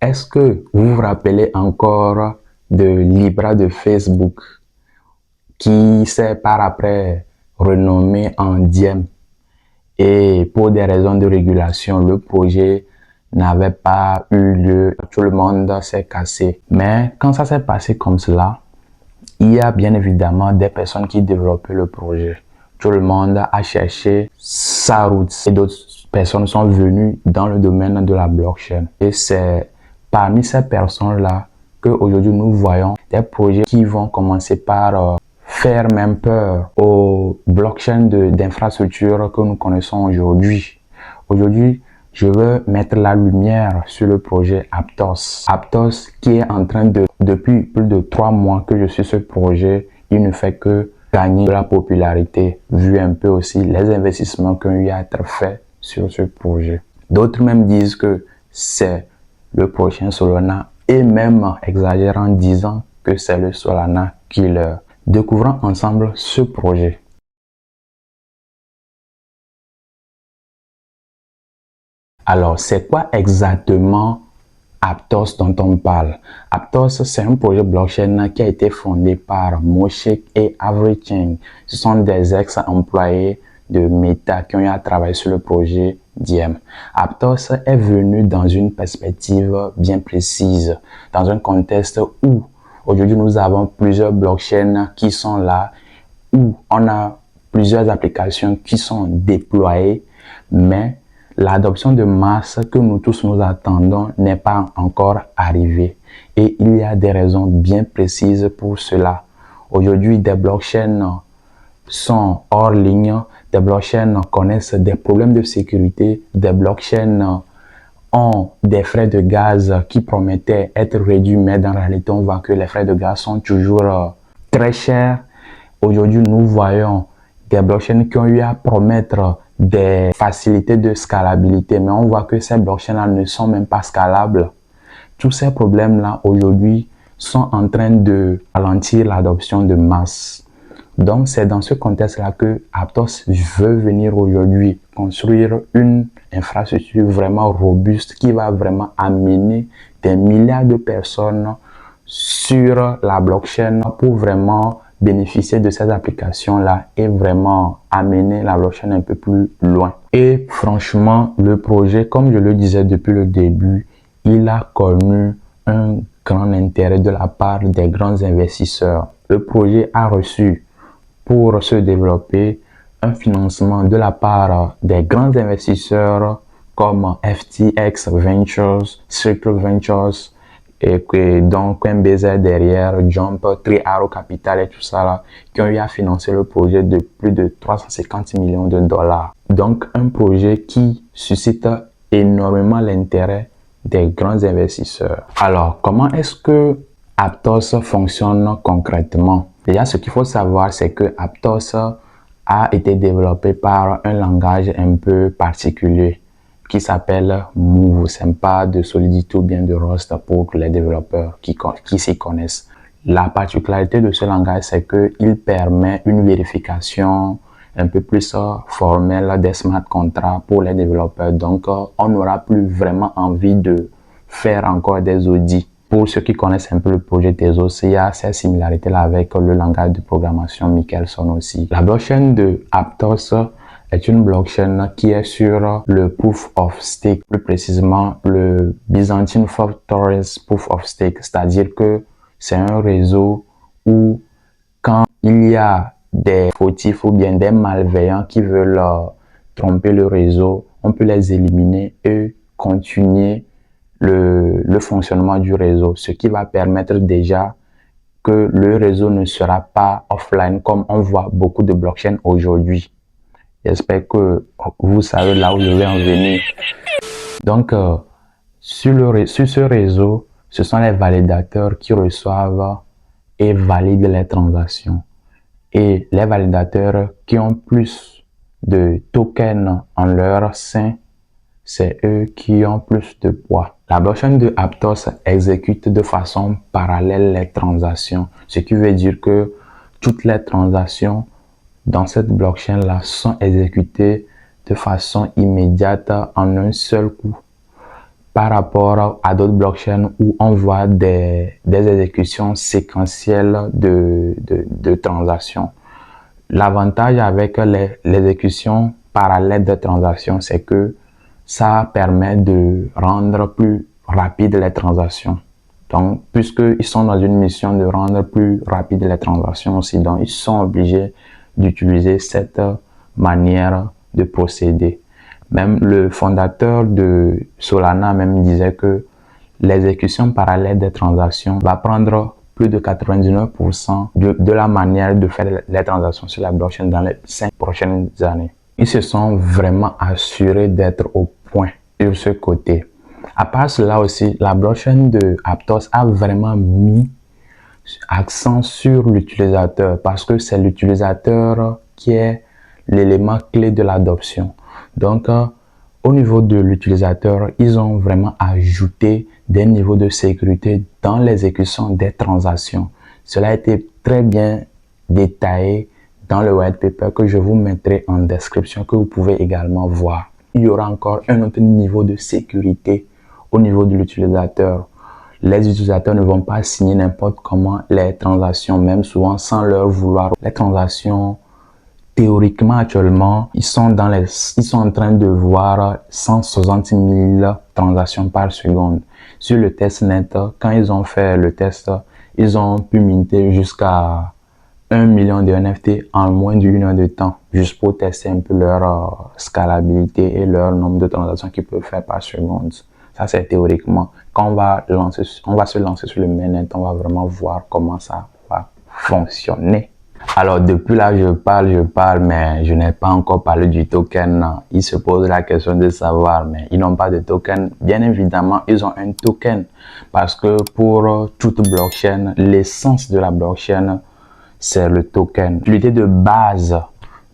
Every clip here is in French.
Est-ce que vous vous rappelez encore de Libra de Facebook qui s'est par après renommé en Diem? Et pour des raisons de régulation, le projet n'avait pas eu lieu. Tout le monde s'est cassé. Mais quand ça s'est passé comme cela, il y a bien évidemment des personnes qui développaient le projet. Tout le monde a cherché sa route et d'autres personnes sont venues dans le domaine de la blockchain. Et c'est parmi ces personnes-là qu'aujourd'hui nous voyons des projets qui vont commencer par faire même peur aux blockchains d'infrastructures que nous connaissons aujourd'hui. Aujourd'hui, je veux mettre la lumière sur le projet Aptos. Aptos qui est en train depuis plus de 3 mois que je suis ce projet, il ne fait que gagner de la popularité, vu un peu aussi les investissements qui ont eu à être faits sur ce projet. D'autres même disent que c'est le prochain Solana et même exagèrent en disant que c'est le Solana killer. Découvrons ensemble ce projet. Alors, c'est quoi exactement Aptos dont on parle? Aptos, c'est un projet blockchain qui a été fondé par Moshe et Avery Cheng. Ce sont des ex-employés de Meta qui ont eu à travailler sur le projet Diem. Aptos est venu dans une perspective bien précise, dans un contexte où aujourd'hui nous avons plusieurs blockchains qui sont là, où on a plusieurs applications qui sont déployées, mais l'adoption de masse que nous tous nous attendons n'est pas encore arrivée. Et il y a des raisons bien précises pour cela. Aujourd'hui, des blockchains sont hors ligne, des blockchains connaissent des problèmes de sécurité, des blockchains ont des frais de gaz qui promettaient être réduits, mais dans la réalité, on voit que les frais de gaz sont toujours très chers. Aujourd'hui, nous voyons des blockchains qui ont eu à promettre des facilités de scalabilité, mais on voit que ces blockchains-là ne sont même pas scalables. Tous ces problèmes-là, aujourd'hui, sont en train de ralentir l'adoption de masse. Donc, c'est dans ce contexte-là que Aptos veut venir aujourd'hui construire une infrastructure vraiment robuste qui va vraiment amener des milliards de personnes sur la blockchain pour vraiment bénéficier de ces applications-là et vraiment amener la blockchain un peu plus loin. Et franchement, le projet, comme je le disais depuis le début, il a connu un grand intérêt de la part des grands investisseurs. Le projet a reçu pour se développer un financement de la part des grands investisseurs comme FTX Ventures, Circle Ventures, et donc MBZ derrière, Jump, Three Arrow Capital et tout ça là, qui ont eu à financer le projet de plus de 350 millions de dollars. Donc un projet qui suscite énormément l'intérêt des grands investisseurs. Alors, comment est-ce que Aptos fonctionne concrètement? Déjà, ce qu'il faut savoir, c'est que Aptos a été développé par un langage un peu particulier qui s'appelle Move. C'est pas de Solidity ou bien de Rust pour les développeurs qui s'y connaissent. La particularité de ce langage, c'est qu'il permet une vérification un peu plus formelle des smart contracts pour les développeurs. Donc, on n'aura plus vraiment envie de faire encore des audits. Pour ceux qui connaissent un peu le projet Tezos, il y a ces similarités-là avec le langage de programmation Michelson aussi. La blockchain de Aptos est une blockchain qui est sur le Proof of Stake, plus précisément le Byzantine Fortress Proof of Stake, c'est-à-dire que c'est un réseau où quand il y a des fautifs ou bien des malveillants qui veulent tromper le réseau, on peut les éliminer et continuer le fonctionnement du réseau, ce qui va permettre déjà que le réseau ne sera pas offline comme on voit beaucoup de blockchains aujourd'hui. J'espère que vous savez là où je vais en venir. Donc, sur ce réseau, ce sont les validateurs qui reçoivent et valident les transactions. Et les validateurs qui ont plus de tokens en leur sein, c'est eux qui ont plus de poids. La blockchain de Aptos exécute de façon parallèle les transactions, ce qui veut dire que toutes les transactions dans cette blockchain-là sont exécutées de façon immédiate en un seul coup. par rapport à d'autres blockchains où on voit des exécutions séquentielles de transactions. L'avantage avec l'exécution parallèle de transactions, c'est que ça permet de rendre plus rapide les transactions. Donc, puisqu'ils sont dans une mission de rendre plus rapide les transactions aussi, donc ils sont obligés d'utiliser cette manière de procéder. Même le fondateur de Solana même disait que l'exécution parallèle des transactions va prendre plus de 99% de la manière de faire les transactions sur la blockchain dans les 5 prochaines années. Ils se sont vraiment assurés d'être au point sur ce côté. À part cela aussi, la blockchain de Aptos a vraiment mis accent sur l'utilisateur parce que c'est l'utilisateur qui est l'élément clé de l'adoption. Donc, au niveau de l'utilisateur, ils ont vraiment ajouté des niveaux de sécurité dans l'exécution des transactions. Cela a été très bien détaillé dans le white paper que je vous mettrai en description, que vous pouvez également voir. Il y aura encore un autre niveau de sécurité au niveau de l'utilisateur. Les utilisateurs ne vont pas signer n'importe comment les transactions, même souvent sans leur vouloir. Les transactions, théoriquement, actuellement, ils sont en train de voir 160 000 transactions par seconde. Sur le testnet, quand ils ont fait le test, ils ont pu minter jusqu'à 1 million de NFT en moins d'une heure de temps, juste pour tester un peu leur scalabilité et leur nombre de transactions qu'ils peuvent faire par seconde. Ça, c'est théoriquement. Quand on va se lancer sur le mainnet, on va vraiment voir comment ça va fonctionner. Alors, depuis là, je parle, mais je n'ai pas encore parlé du token. Ils se posent la question de savoir, mais ils n'ont pas de token. Bien évidemment, ils ont un token parce que pour toute blockchain, l'essence de la blockchain, c'est le token. L'idée de base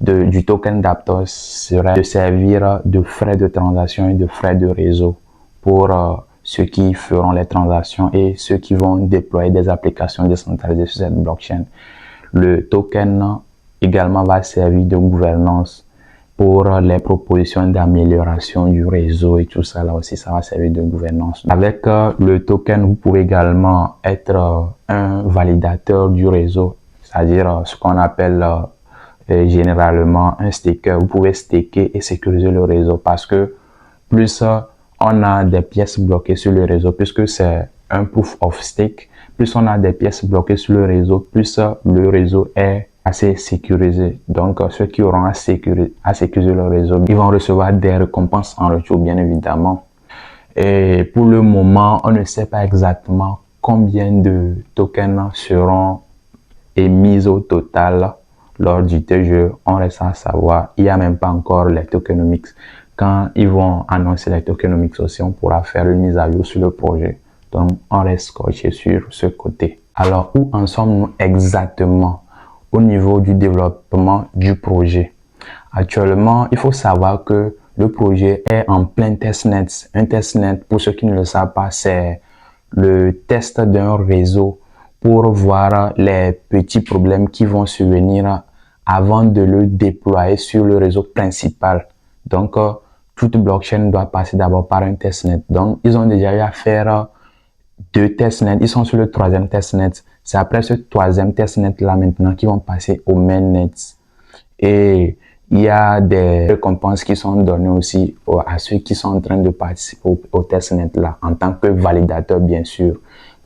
du token d'Aptos serait de servir de frais de transaction et de frais de réseau pour ceux qui feront les transactions et ceux qui vont déployer des applications décentralisées sur cette blockchain. Le token également va servir de gouvernance pour les propositions d'amélioration du réseau et tout ça. Là aussi, ça va servir de gouvernance. Avec le token, vous pouvez également être un validateur du réseau, c'est-à-dire ce qu'on appelle généralement un staker. Vous pouvez staker et sécuriser le réseau parce que plus on a des pièces bloquées sur le réseau, puisque c'est un proof of stake, plus on a des pièces bloquées sur le réseau, plus le réseau est assez sécurisé. Donc, ceux qui auront à sécuriser le réseau, ils vont recevoir des récompenses en retour, bien évidemment. Et pour le moment, on ne sait pas exactement combien de tokens seront émis au total lors du jeu. On reste à savoir. Il n'y a même pas encore les tokenomics. Quand ils vont annoncer les tokenomics aussi, on pourra faire une mise à jour sur le projet. Donc, on reste scotché sur ce côté. Alors, où en sommes-nous exactement au niveau du développement du projet? Actuellement, il faut savoir que le projet est en plein testnet. Un testnet, pour ceux qui ne le savent pas, c'est le test d'un réseau pour voir les petits problèmes qui vont survenir avant de le déployer sur le réseau principal. Donc, toute blockchain doit passer d'abord par un testnet. Donc, ils ont déjà eu à faire 2 testnets. Ils sont sur le 3e testnet. C'est après ce 3e testnet-là maintenant qu'ils vont passer au mainnet. Et il y a des récompenses qui sont données aussi à ceux qui sont en train de participer au testnet-là, en tant que validateur, bien sûr.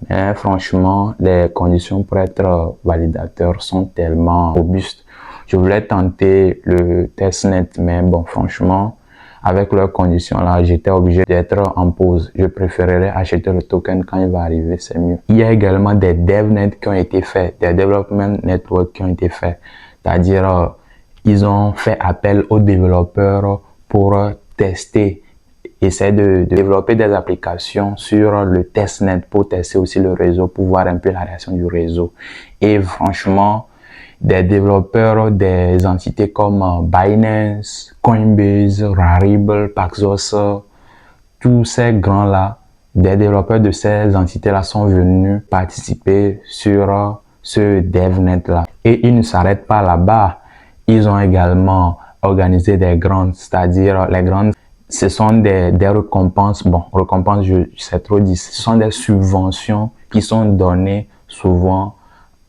Mais franchement, les conditions pour être validateur sont tellement robustes. Je voulais tenter le testnet, mais bon, franchement, avec leurs conditions là, j'étais obligé d'être en pause. Je préférerais acheter le token quand il va arriver, c'est mieux. Il y a également des devnets qui ont été faits, des development networks qui ont été faits. C'est-à-dire, ils ont fait appel aux développeurs pour tester, essayer de développer des applications sur le testnet pour tester aussi le réseau, pour voir un peu la réaction du réseau. Et franchement, des développeurs des entités comme Binance, Coinbase, Rarible, Paxos, tous ces grands-là, des développeurs de ces entités-là sont venus participer sur ce DevNet-là. Et ils ne s'arrêtent pas là-bas. Ils ont également organisé des grandes, c'est-à-dire les grandes, ce sont des récompenses, bon, récompenses, c'est trop dit, ce sont des subventions qui sont données souvent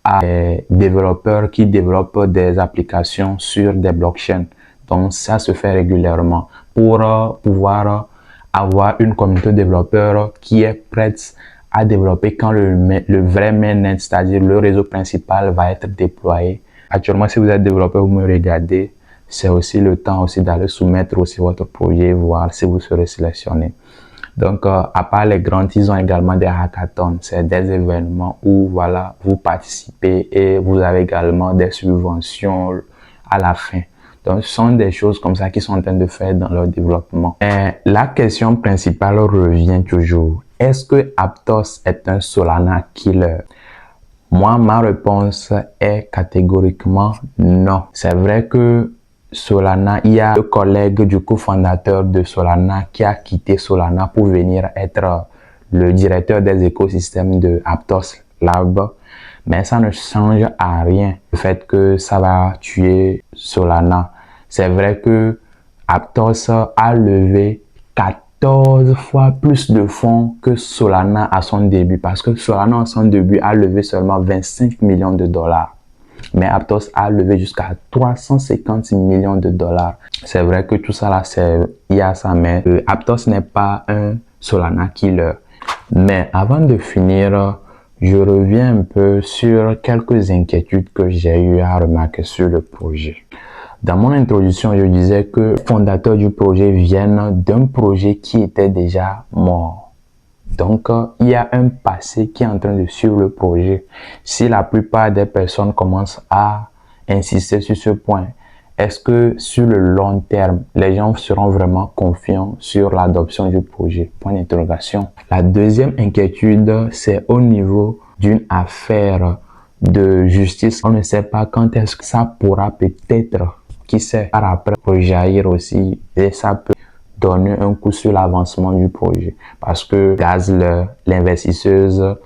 à des développeurs qui développent des applications sur des blockchains. Donc, ça se fait régulièrement pour pouvoir avoir une communauté de développeurs qui est prête à développer quand le vrai mainnet, c'est-à-dire le réseau principal, va être déployé. Actuellement, si vous êtes développeur, vous me regardez, c'est aussi le temps aussi d'aller soumettre aussi votre projet, voir si vous serez sélectionné. Donc, à part les grands, ils ont également des hackathons. C'est des événements où, voilà, vous participez et vous avez également des subventions à la fin. Donc, ce sont des choses comme ça qu'ils sont en train de faire dans leur développement. Et la question principale revient toujours. Est-ce que Aptos est un Solana killer? Moi, ma réponse est catégoriquement non. C'est vrai que Solana, il y a le collègue du cofondateur de Solana qui a quitté Solana pour venir être le directeur des écosystèmes de Aptos Lab. Mais ça ne change à rien le fait que ça va tuer Solana. C'est vrai que Aptos a levé 14 fois plus de fonds que Solana à son début, parce que Solana à son début a levé seulement 25 millions de dollars. Mais Aptos a levé jusqu'à 350 millions de dollars. C'est vrai que tout ça là, il y a ça, mais Aptos n'est pas un Solana killer. Mais avant de finir, je reviens un peu sur quelques inquiétudes que j'ai eu à remarquer sur le projet. Dans mon introduction, je disais que les fondateurs du projet viennent d'un projet qui était déjà mort. Donc, il y a un passé qui est en train de suivre le projet. Si la plupart des personnes commencent à insister sur ce point, est-ce que sur le long terme, les gens seront vraiment confiants sur l'adoption du projet? Point d'interrogation. La deuxième inquiétude, c'est au niveau d'une affaire de justice. On ne sait pas quand est-ce que ça pourra peut-être, qui sait, par après rejaillir aussi, et ça peut donner un coup sur l'avancement du projet. Parce que Gazler, l'investisseuse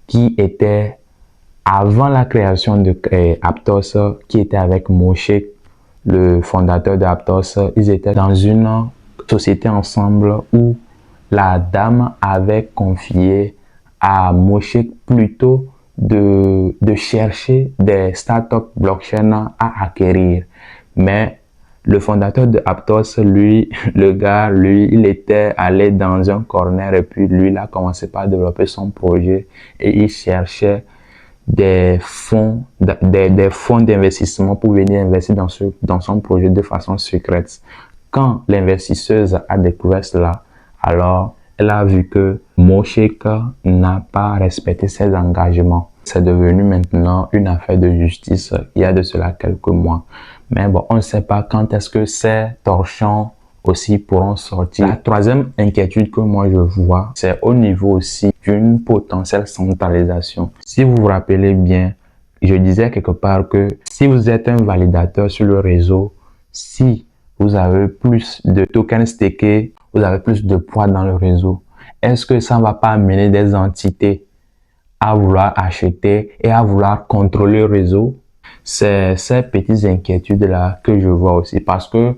qui était avant la création de Aptos, qui était avec Moshe, le fondateur de Aptos, ils étaient dans une société ensemble où la dame avait confié à Moshe plutôt de chercher des startups blockchain à acquérir. Mais le fondateur de Aptos, lui, le gars, lui, il était allé dans un corner et puis lui, il a commencé par développer son projet et il cherchait des fonds d'investissement pour venir investir dans son projet de façon secrète. Quand l'investisseuse a découvert cela, alors elle a vu que Moshek n'a pas respecté ses engagements. C'est devenu maintenant une affaire de justice il y a de cela quelques mois. Mais bon, on ne sait pas quand est-ce que ces torchons aussi pourront sortir. La troisième inquiétude que moi je vois, c'est au niveau aussi d'une potentielle centralisation. Si vous vous rappelez bien, je disais quelque part que si vous êtes un validateur sur le réseau, si vous avez plus de tokens stakés, vous avez plus de poids dans le réseau, est-ce que ça ne va pas amener des entités à vouloir acheter et à vouloir contrôler le réseau? C'est ces petites inquiétudes-là que je vois aussi, parce que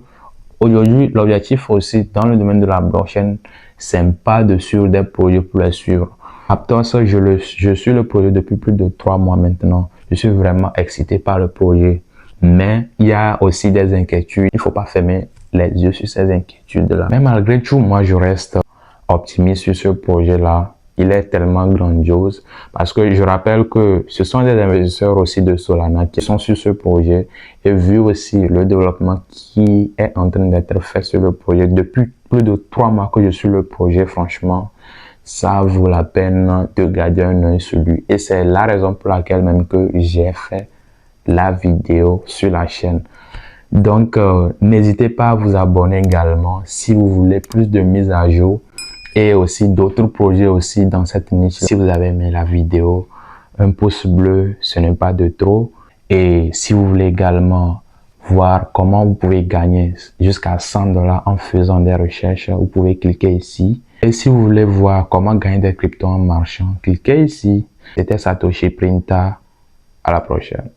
aujourd'hui, l'objectif aussi dans le domaine de la blockchain, c'est pas de suivre des projets pour les suivre. Aptos, je suis le projet depuis plus de 3 mois maintenant. Je suis vraiment excité par le projet. Mais il y a aussi des inquiétudes. Il ne faut pas fermer les yeux sur ces inquiétudes-là. Mais malgré tout, moi, je reste optimiste sur ce projet-là. Il est tellement grandiose parce que je rappelle que ce sont des investisseurs aussi de Solana qui sont sur ce projet et vu aussi le développement qui est en train d'être fait sur le projet depuis plus de 3 mois que je suis le projet, franchement, ça vaut la peine de garder un œil sur lui. Et c'est la raison pour laquelle même que j'ai fait la vidéo sur la chaîne. Donc, n'hésitez pas à vous abonner également si vous voulez plus de mises à jour et aussi d'autres projets aussi dans cette niche. Si vous avez aimé la vidéo, un pouce bleu, ce n'est pas de trop. Et si vous voulez également voir comment vous pouvez gagner jusqu'à 100 $ en faisant des recherches, vous pouvez cliquer ici. Et si vous voulez voir comment gagner des cryptos en marchant, cliquez ici. C'était Satoshi Printa. À la prochaine.